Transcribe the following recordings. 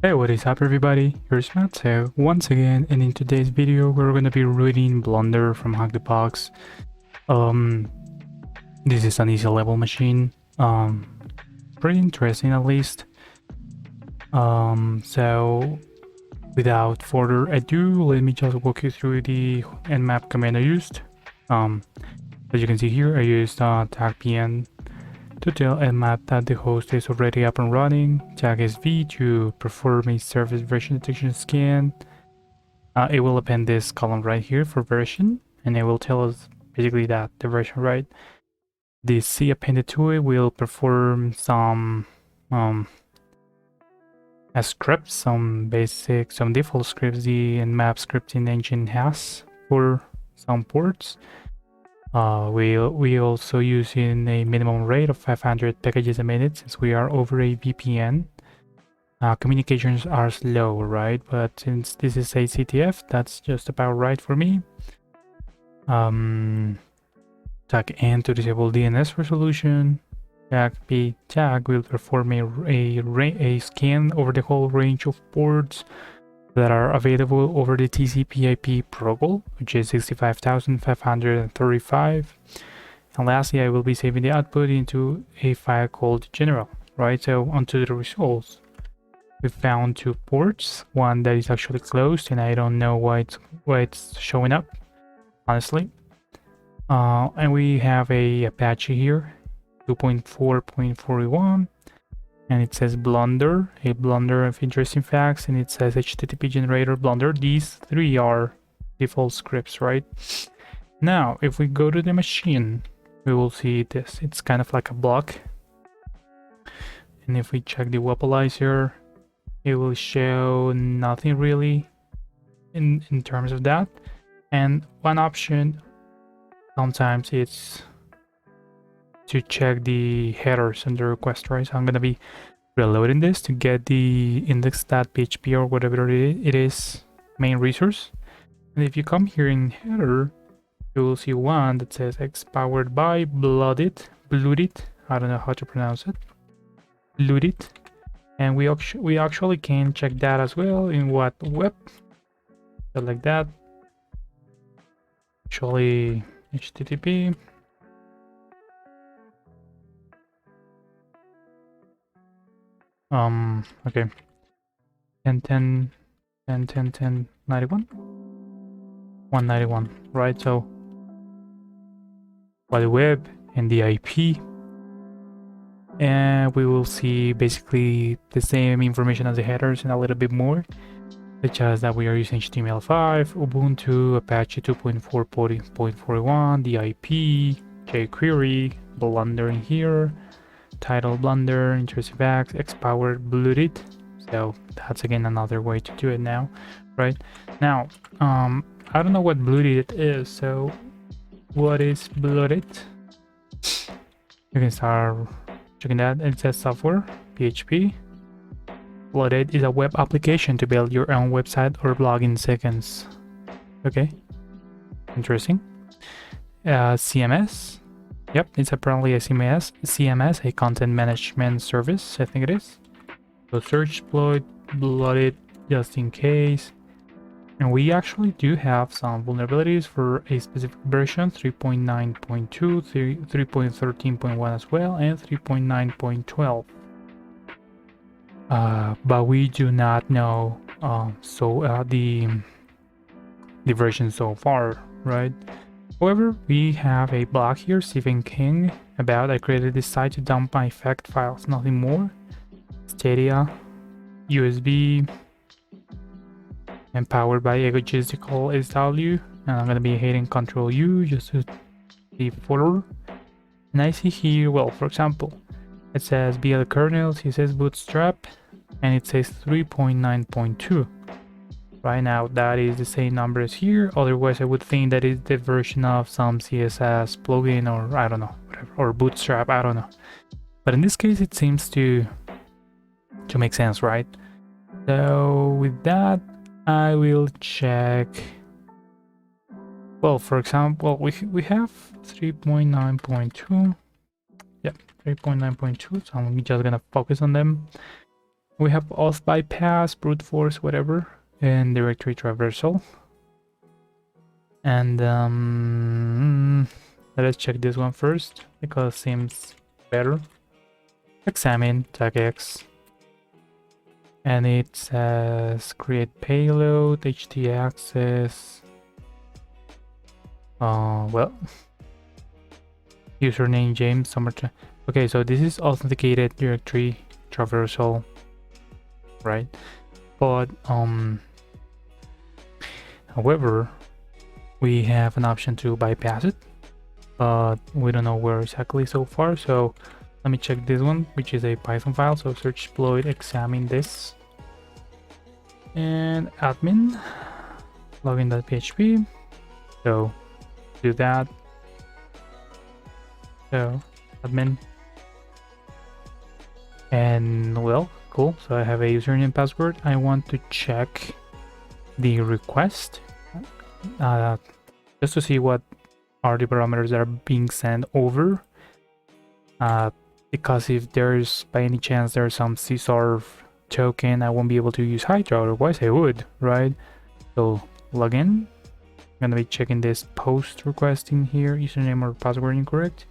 Hey, what is up everybody? Here's Mateo once again, and in today's video we're gonna be reading Blunder from Hack the Box. This is an easy level machine. Pretty interesting at least. So without further ado, let me just walk you through the nmap command I used. As you can see here, I used tag pn to tell nmap that the host is already up and running, tag sv to perform a service version detection scan. It will append this column right here for version, and it will tell us basically that the version, right? The C appended to it will perform some scripts, some default scripts the nmap scripting engine has for some ports. We also using a minimum rate of 500 packages a minute since we are over a VPN. Communications are slow, right? But since this is a CTF, that's just about right for me. Tag N to disable DNS resolution. Tag P tag will perform a scan over the whole range of ports that are available over the TCP/IP protocol, which is 65,535. And lastly, I will be saving the output into a file called general, right? So onto the results. We found two ports, one that is actually closed, and I don't know why it's showing up, honestly. And we have a Apache here, 2.4.41, and it says Blunder, a Blunder of interesting facts, and it says HTTP generator Blunder. These three are default scripts, right? Now, if we go to the machine, we will see this. It's kind of like a block. And if we check the webalizer, it will show nothing really in terms of that. And one option sometimes it's to check the headers and the request, right? So I'm gonna be reloading this to get the index.php or whatever it is main resource. And if you come here in header, you will see one that says X powered by blooded. I don't know how to pronounce it. Blooded. And we actually can check that as well in what web. So like that. Actually HTTP. Okay. 10.10.10.10.91 191, right? So by the web and the IP, and we will see basically the same information as the headers and a little bit more, such as that we are using HTML5, Ubuntu, Apache 2.4.41, the IP, jQuery, Blunder in here, title Blunder, interesting facts, X-powered blooded. So that's again another way to do it now, right? Now, I don't know what blooded is, so what is blooded? You can start checking that. It says software, PHP. Blooded is a web application to build your own website or blog in seconds. Okay, interesting. CMS. Yep, it's apparently a CMS, a content management service, I think it is. So search blooded just in case. And we actually do have some vulnerabilities for a specific version, 3.9.2, 3.13.1 as well, and 3.9.12. But we do not know the version so far, right? However, we have a blog here, Stephen King, about I created this site to dump my fact files, nothing more. Stadia, USB, and powered by egotistical SW. And I'm gonna be hitting Control U just to see further. And I see here, well, for example, it says BL kernels, it says bootstrap, and it says 3.9.2. Right now, that is the same number as here. Otherwise, I would think that is the version of some CSS plugin or I don't know, whatever, or bootstrap, I don't know. But in this case, it seems to make sense, right? So with that, I will check. Well, for example, we have 3.9.2. Yep, 3.9.2. So I'm just gonna focus on them. We have auth bypass, brute force, whatever, and directory traversal. And let us check this one first because it seems better. Examine tag X, and it says create payload, HT access. Well, username James Summertime. Okay, so this is authenticated directory traversal, right? But however, we have an option to bypass it, but we don't know where exactly so far. So let me check this one, which is a Python file. So search exploit examine this and admin login.php. So do that. So admin, and well, cool. So I have a username and password. I want to check the request just to see what are the parameters that are being sent over, because if there's by any chance there's some csarf token, I won't be able to use Hydra, otherwise I would, right? So login, I'm gonna be checking this post request in here, username or password incorrect,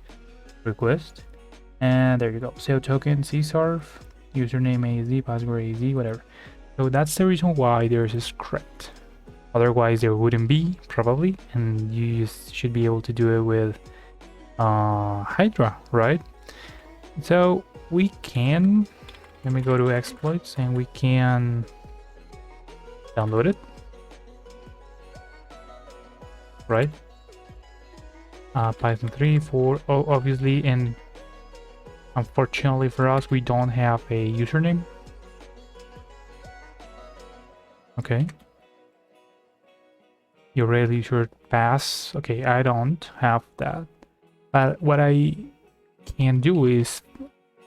request, and there you go. So token csarf, username AZ, password AZ, whatever. So that's the reason why there's a script. Otherwise there wouldn't be, probably, and you should be able to do it with Hydra, right? So we can, let me go to exploits and we can download it, right? Python 3, 4, obviously, and unfortunately for us, we don't have a username. Okay. Your rail user pass. Okay, I don't have that. But what I can do is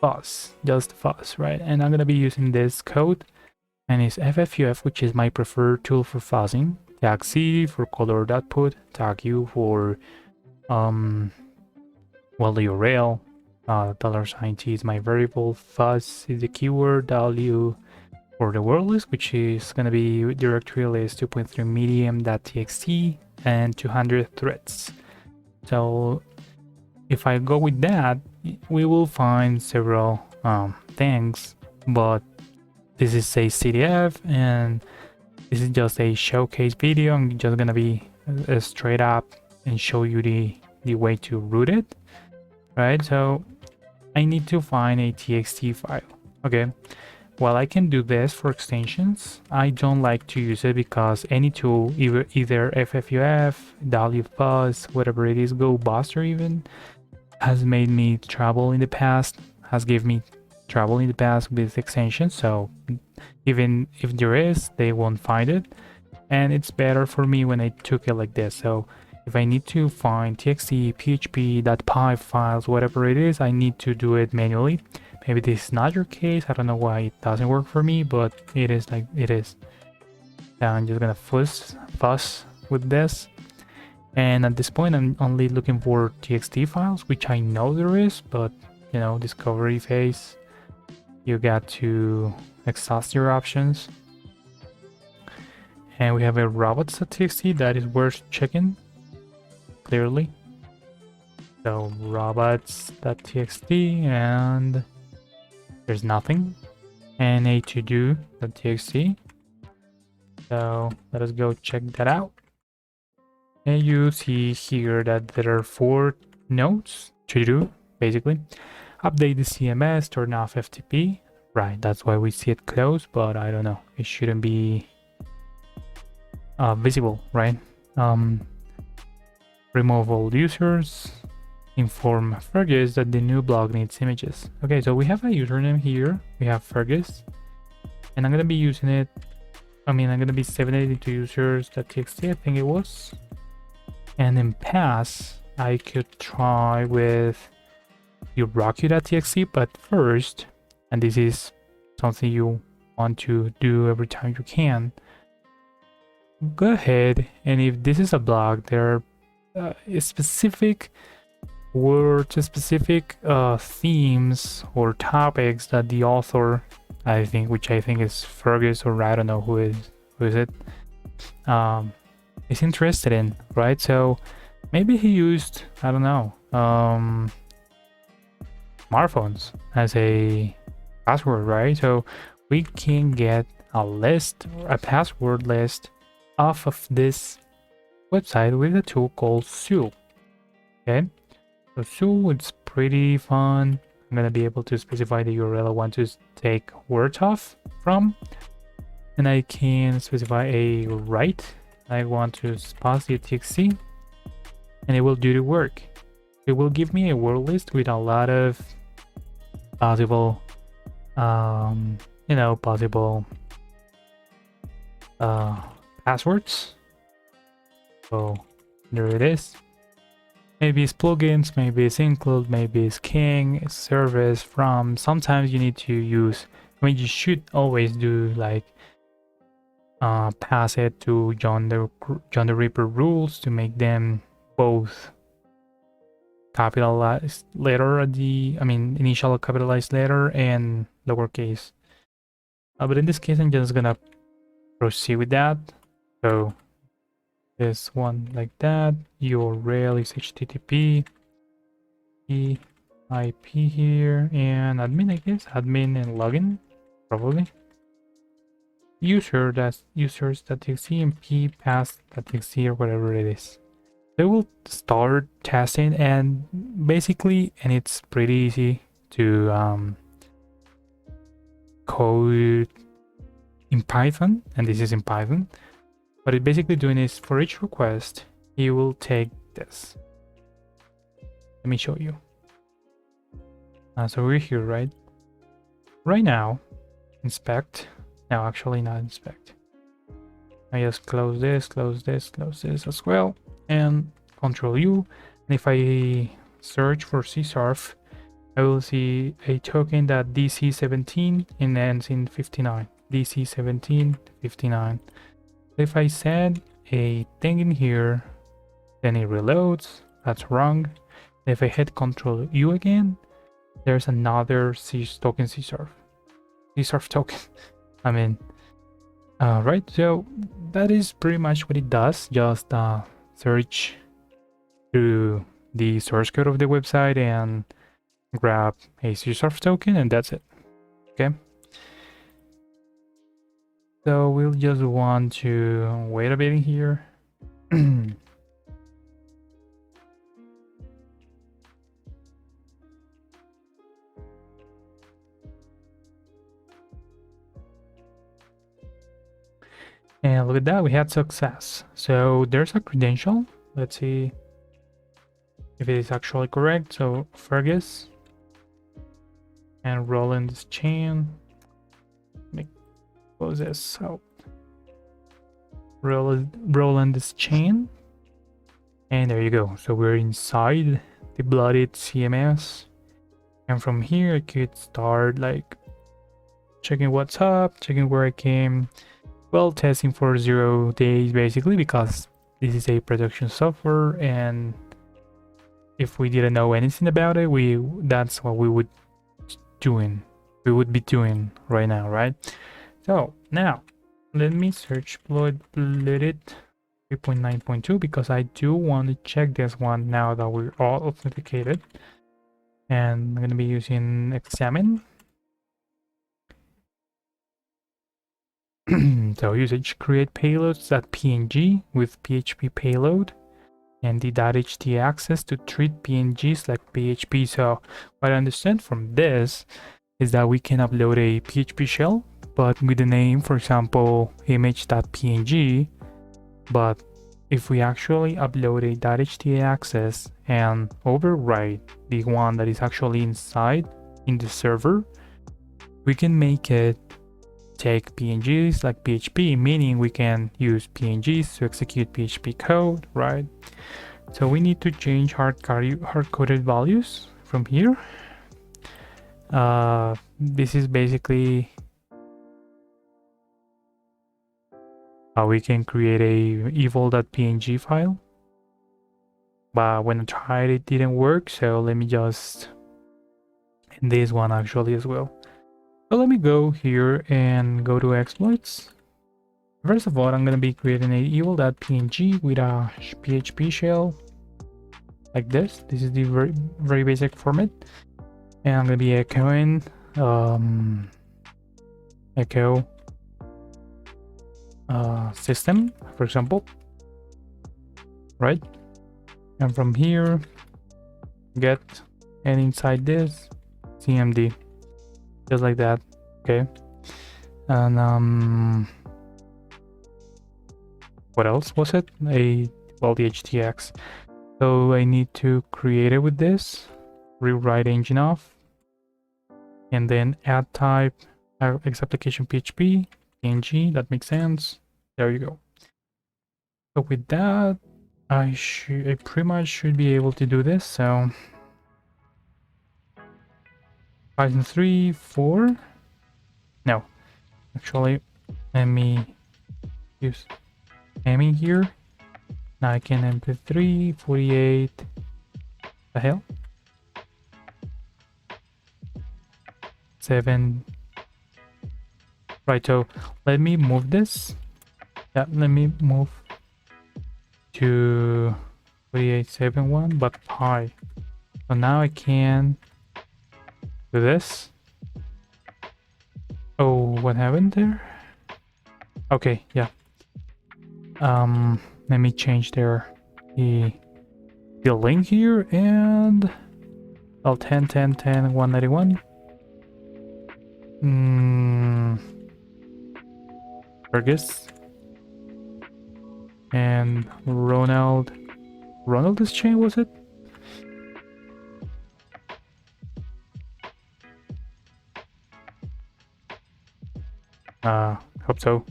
fuzz, just fuzz, right? And I'm gonna be using this code, and it's FFUF, which is my preferred tool for fuzzing. Tag C for colored output, tag U for well, the URL, $T is my variable, fuzz is the keyword, W for the word list, which is gonna be directory list 2.3 medium.txt and 200 threads. So if I go with that, we will find several things, but this is a CDF and this is just a showcase video. I'm just gonna be straight up and show you the way to root it, right? So I need to find a txt file. Okay, well, I can do this for extensions. I don't like to use it because any tool, either FFUF, WFuzz, whatever it is, GoBuster even, has made me trouble in the past, has given me trouble in the past with extensions. So even if there is, they won't find it, and it's better for me when I took it like this. So if I need to find txt, php, .py files, whatever it is, I need to do it manually. Maybe this is not your case. I don't know why it doesn't work for me, but it is like it is. Now I'm just gonna fuss with this. And at this point, I'm only looking for txt files, which I know there is, but you know, discovery phase, you got to exhaust your options. And we have a robots.txt that is worth checking, clearly. So robots.txt, and there's nothing. And a to-do.txt. So let us go check that out. And you see here that there are 4 nodes to do, basically. Update the CMS, turn off FTP. Right, that's why we see it closed, but I don't know. It shouldn't be visible, right? Remove all users. Inform Fergus that the new blog needs images. Okay, so we have a username here. We have Fergus. And I'm going to be using it. I'm going to be saving it into users.txt, I think it was. And in pass, I could try with Rocky.txt, but first, and this is something you want to do every time you can, go ahead, and if this is a blog, there are specific words, specific themes or topics that the author, which I think is Fergus, or I don't know who is it, is interested in, right? So maybe he used, I don't know, smartphones as a password, right? So we can get a list, a password list off of this website with a tool called Zoo. Okay, so Zoo, it's pretty fun. I'm gonna be able to specify the URL I want to take Writeup from, and I can specify a write. I want to pass the txt, and it will do the work. It will give me a word list with a lot of possible, possible passwords. So there it is. Maybe it's plugins, maybe it's include, maybe it's king, service, from. Sometimes you need to use, you should always do like pass it to John the Ripper rules to make them both capitalized letter at the, initial capitalized letter and lowercase. But in this case, I'm just gonna proceed with that. So this one like that. URL is HTTP, IP here, and admin, I guess, admin and login, probably. Users.txt and pass.txt or whatever it is. They will start testing, and basically, and it's pretty easy to code in Python, and this is in Python. What it's basically doing is, for each request, you will take this. Let me show you. So we're here, right? Right now, inspect. No, actually not inspect. I just close this as well, and Control U. And if I search for CSRF, I will see a token that DC17 and ends in 59. DC1759. If I send a thing in here, then it reloads. That's wrong. If I hit Control U again, there's another token CSRF token. Right. So that is pretty much what it does. Just search through the source code of the website and grab a CSRF token, and that's it. Okay. So we'll just want to wait a bit in here. And look at that, we had success. So there's a credential. Let's see if it is actually correct. So Fergus, and roll in this chain. Close this. So roll in this chain, and there you go. So we're inside the blooded CMS, and from here I could start like checking what's up, checking where I came. Well, testing for 0 days basically, because this is a production software, and if we didn't know anything about it, that's what we would be doing right now, right? So now let me search Blooded 3.9.2 because I do want to check this one now that we're all authenticated, and I'm going to be using examine. So usage create payloads.png with PHP payload, and the .ht access to treat PNGs like PHP. So what I understand from this is that we can upload a PHP shell, but with the name, for example, image.png. But if we actually upload a .ht access and overwrite the one that is actually inside in the server, we can make it take PNGs like PHP, meaning we can use PNGs to execute PHP code, right? So we need to change hard-coded values from here. This is basically how we can create a evil.png file. but when I tried it didn't work, so let me just in this one actually as well. So let me go here and go to exploits. First of all, I'm gonna be creating a evil.png with a PHP shell like this. This is the very basic format, and I'm gonna be echoing echo system, for example, right? And from here, get, and inside this cmd, just like that. Okay, and what else was it? The htx. So I need to create it with this, rewrite engine off, and then add type application php png. That makes sense. There you go. So with that, I pretty much should be able to do this. So Python 3, 4. No, actually, let me use aiming here. Now I can input 3, 48. The hell? 7. Right, so let me move this. Yeah, let me move to 4871, but pi. So now I can do this. Oh, what happened there? Okay, yeah. Let me change the link here, and L 10 10 10 191. Fergus and Ronald this chain, was it? Hope so.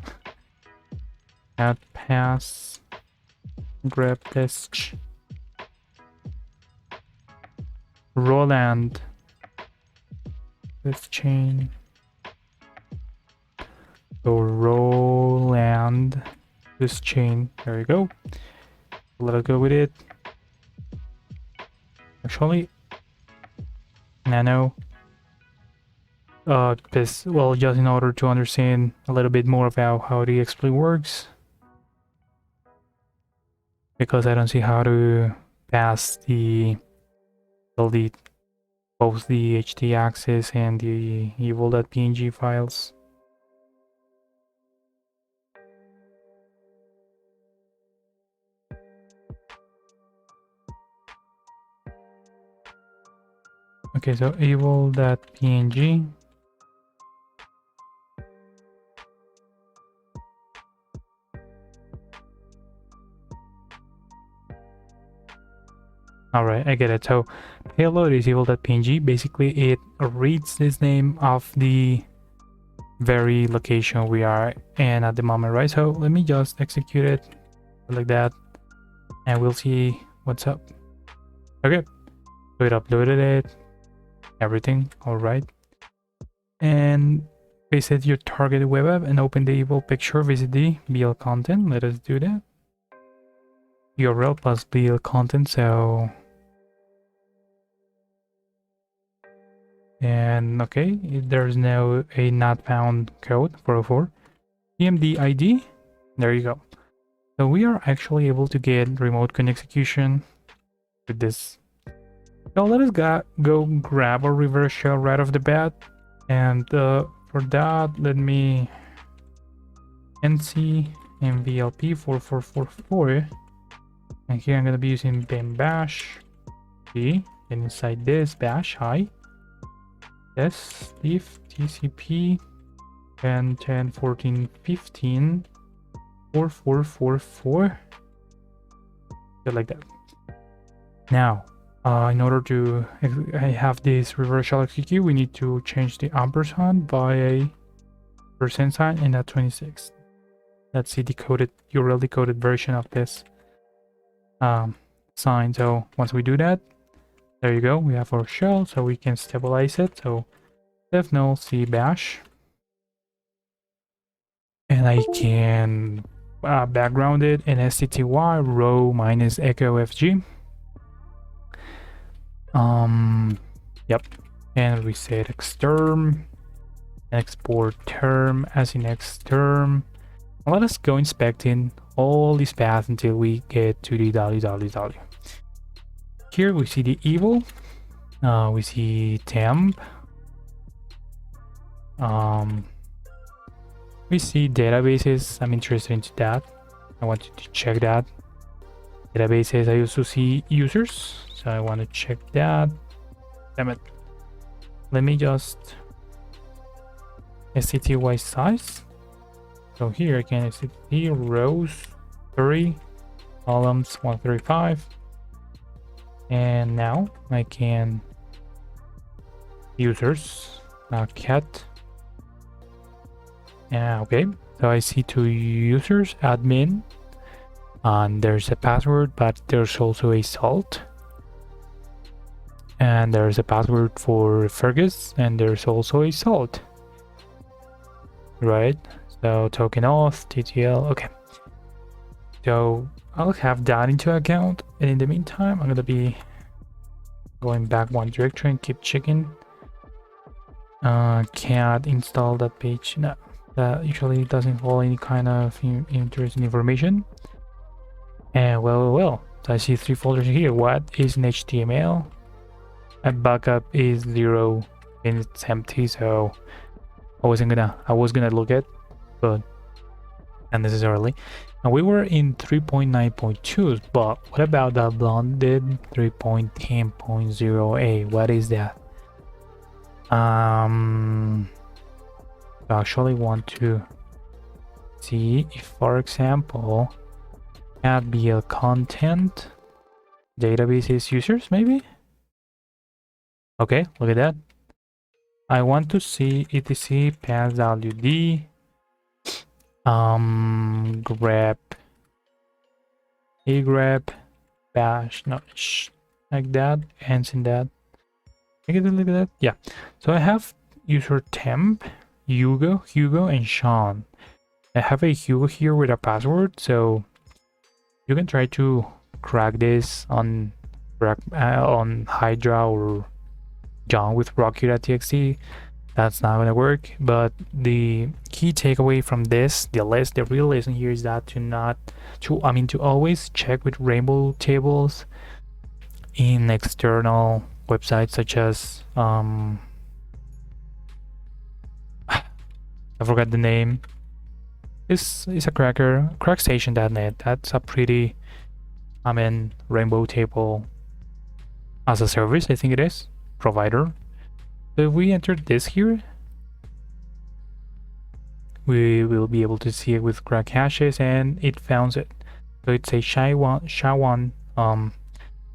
Add pass, grab this Roland this chain. So Roland this chain. There you go. Let us go with it. Actually, nano. This, well, just in order to understand a little bit more about how the exploit works, because I don't see how to pass both the htaccess and the evil.png files. Okay, so evil.png. Alright, I get it. So payload is evil.png. Basically, it reads this name of the very location we are in at the moment, right? So let me just execute it like that, and we'll see what's up. Okay, so it uploaded it, everything, alright. And visit your targeted web app and open the evil picture, visit the BL content. Let us do that. URL plus BL content, so and okay, there's now a not found code 404 EMD ID. There you go. So we are actually able to get remote code execution with this. So let us go grab a reverse shell right off the bat, and for that let me nc mvlp 4444, and here I'm gonna be using bin bash b, and inside this bash hi yes if tcp 10 10 14 15 4444, just like that. Now in order to have this reverse shell execute, we need to change the ampersand by a percent sign and a 26. That's the decoded URL decoded version of this sign. So once we do that, there you go, we have our shell, so we can stabilize it. So def null c bash, and I can background it in stty row minus echo fg. Yep, and reset xterm, export term as in xterm. Let us go inspecting all these paths until we get to the www. Here we see the evil, we see temp, we see databases. I'm interested into that. I want you to check that. Databases, I also see users, so I want to check that. Damn it. Let me just SCTY size. So here I can SCT rows 30, columns 135. And now I can users cat. Yeah, okay. So I see 2 users, admin, and there's a password, but there's also a salt. And there's a password for Fergus, and there's also a salt. Right? So token auth, TTL, okay. So I'll have that into account, and in the meantime, I'm gonna be going back one directory and keep checking. Can't install that page. No, that usually doesn't hold any kind of interesting information. And well, so I see 3 folders here. What is an HTML? A backup is 0 and it's empty, so I was gonna look at, but unnecessarily. And we were in 3.9.2, but what about the blended 3.10.0a? What is that? I actually want to see if, for example, add BL content databases users, maybe. Okay, look at that. I want to see etc path wd grep grep bash, no, like that, ends in that. Look at that. Yeah. So I have user temp, Hugo, and Sean. I have a Hugo here with a password, so you can try to crack this on Hydra or John with rocky.txt. That's not gonna work. But the key takeaway from this, the real lesson here is that to always check with rainbow tables in external websites such as I forgot the name. This is a cracker, crackstation.net. That's a pretty rainbow table as a service, I think it is, provider. So if we enter this here, we will be able to see it with crack hashes, and it founds it. So it's a SHA-1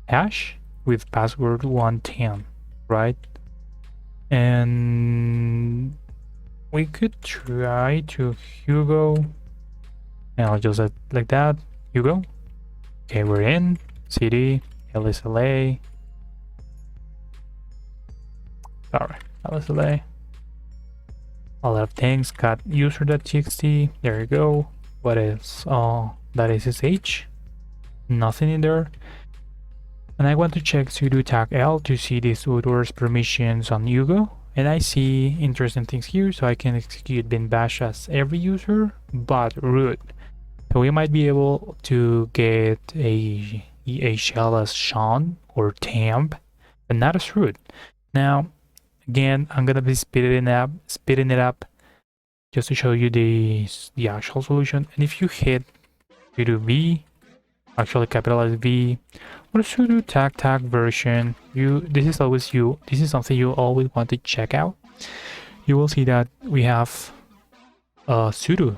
hash with password 110, right? And we could try to Hugo, and I'll just like that, Hugo. Okay, we're in cd LSLA. Sorry, LSLA. A lot of things. Got user.txt. There you go. What is that SSH? Nothing in there. And I want to check sudo tag L to see the sudoers permissions on Hugo. And I see interesting things here, so I can execute bin bash as every user, but root. So we might be able to get a shell as Sean or temp, but not as root. Now, again, I'm gonna be speeding it up, just to show you the actual solution. And if you hit sudo v, actually capitalize V, or sudo tag version, this is something you always want to check out. You will see that we have a sudo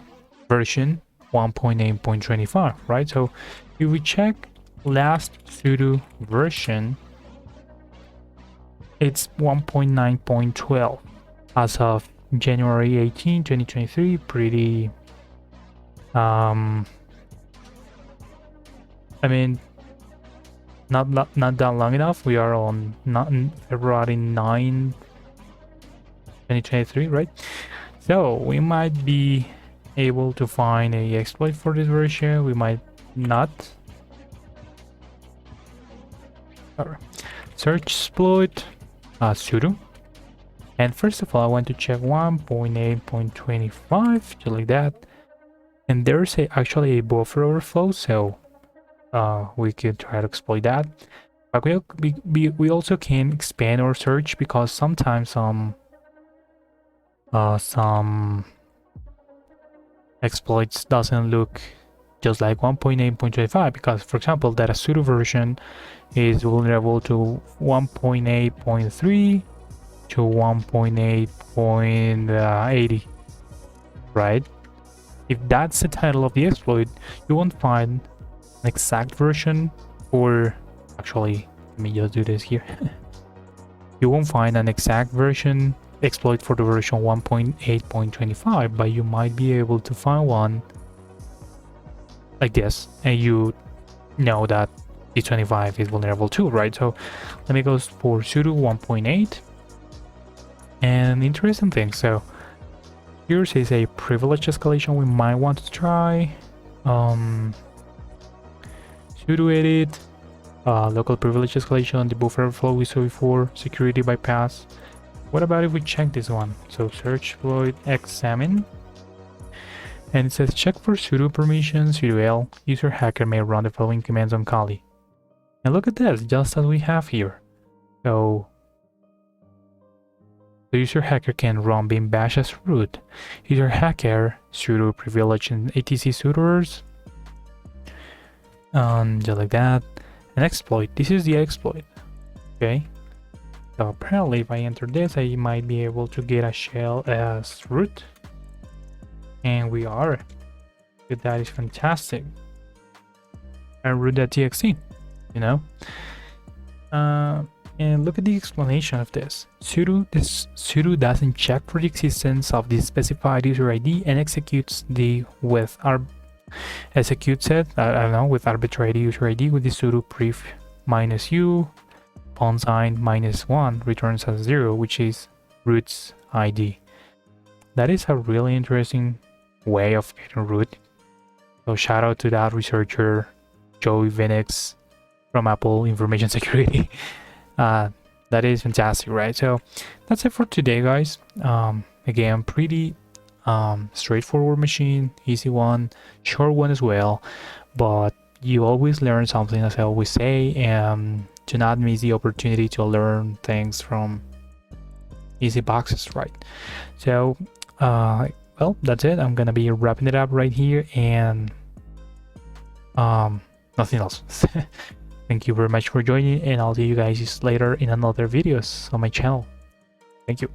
version 1.8.25, right? So if we check last sudo version, it's 1.9.12 as of January 18, 2023. Pretty not that long enough. We are on February 9, 2023, right? So we might be able to find a exploit for this version. We might not. Alright. search exploit sudo. And first of all, I want to check 1.8.25, just like that. And there's actually a buffer overflow, so we could try to exploit that. But we also can expand our search, because sometimes some exploits doesn't look just like 1.8.25, because for example that a sudo version is vulnerable to 1.8.3 to 1.8.80, right? If that's the title of the exploit, you won't find an exact version, or actually let me just do this here. You won't find an exact version exploit for the version 1.8.25, but you might be able to find one like this, and you know that D25 is vulnerable too, right? So let me go for sudo 1.8, and interesting thing. So here's is a privilege escalation we might want to try. Sudo edit local privilege escalation, the buffer overflow we saw before, security bypass. What about if we check this one? So search exploit examine, and it says check for sudo permissions, sudo l, user hacker may run the following commands on Kali. And look at this, just as we have here. So the user hacker can run bin bash as root. User hacker sudo privilege and etc sudoers, just like that. An exploit, this is the exploit. Okay, so apparently if I enter this, I might be able to get a shell as root, and we are. That is fantastic. And root.txt, you know. And look at the explanation of this. Sudo doesn't check for the existence of the specified user ID and executes the with executes it, I don't know, with arbitrary user ID with the sudo pref -u # -1 returns as 0, which is root's ID. That is a really interesting way of getting root. So shout out to that researcher, Joey Vinix from Apple Information Security. That is fantastic, right? So that's it for today, guys. Again, pretty straightforward machine, easy one, short one as well, but you always learn something, as I always say, and do not miss the opportunity to learn things from easy boxes, right? So well, that's it. I'm gonna be wrapping it up right here, and nothing else. Thank you very much for joining, and I'll see you guys later in another videos on my channel. Thank you.